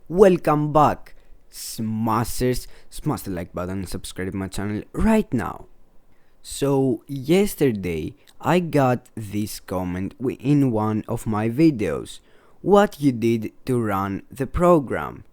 Welcome back, Smashers. Smash the like button and subscribe to my channel right now. So yesterday I got this comment in one of my videos. What you did to run the program?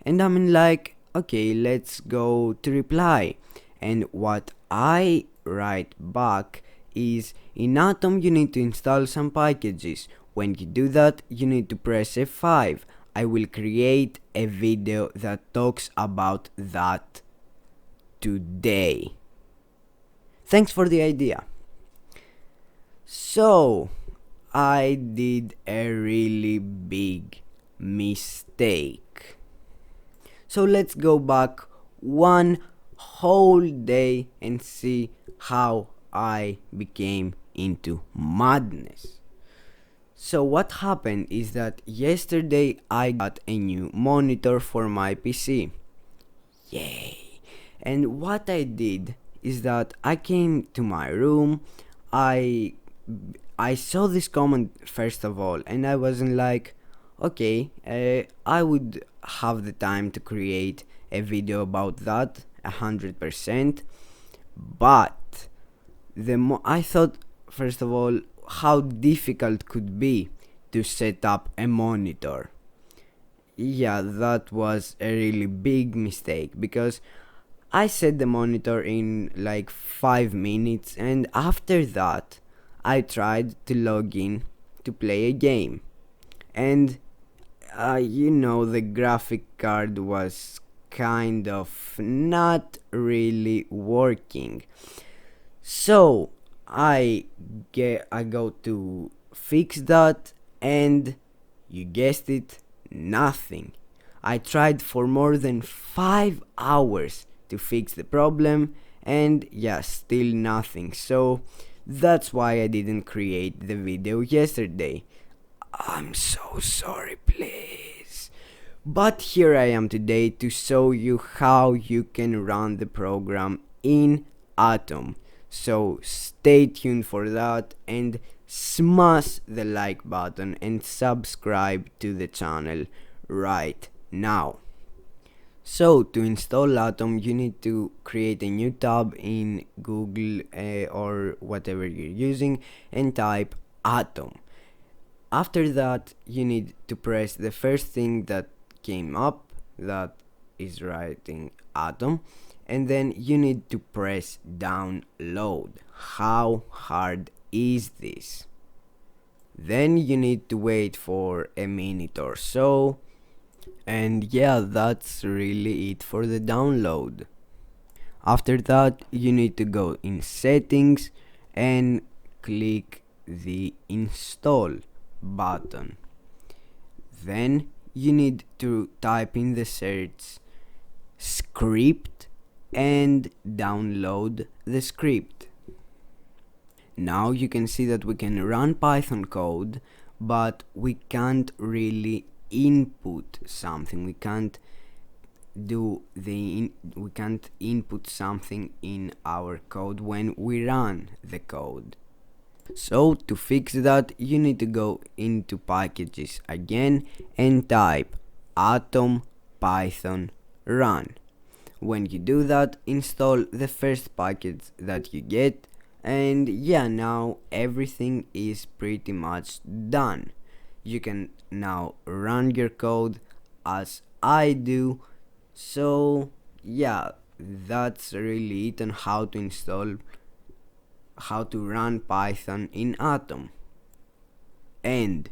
And I'm like, okay, let's go to reply. And what I write back is, in Atom you need to install some packages. When you do that, you need to press F5. I will create a video that talks about that today. Thanks for the idea. So, I did a really big mistake. So let's go back one whole day and see how I became into madness. So what happened is that yesterday I got a new monitor for my PC. Yay! And what I did is that I came to my room, I saw this comment first of all, and I wasn't like, okay, I would have the time to create a video about that 100%, but I thought first of all how difficult could be to set up a monitor. Yeah, that was a really big mistake because I set the monitor in like 5 minutes, and after that I tried to log in to play a game, and the graphic card was kind of not really working. So I go to fix that, and you guessed it, nothing. I tried for more than 5 hours to fix the problem, and yeah, still nothing. So that's why I didn't create the video yesterday. I'm so sorry, please. But here I am today to show you how you can run the program in Atom. So stay tuned for that and smash the like button and subscribe to the channel right now. So to install Atom, you need to create a new tab in Google or whatever you're using and type Atom. After that, you need to press the first thing that came up, that is writing Atom, and then you need to press download. How hard is this? Then you need to wait for a minute or so, and yeah, that's really it for the download. After that, you need to go in settings and click the install button. Then you need to type in the search script and download the script. Now you can see that we can run Python code, but we can't really input something. We can't input something in our code when we run the code. So to fix that, you need to go into packages again and type atom python run. When you do that, install the first package that you get, and yeah, now everything is pretty much done. You can now run your code as I do. So yeah, that's really it on how to run Python in Atom. And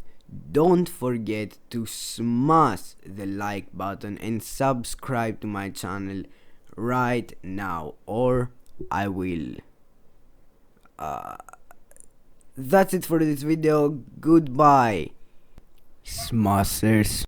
don't forget to smash the like button and subscribe to my channel right now, or I will. That's it for this video. Goodbye, Smashers.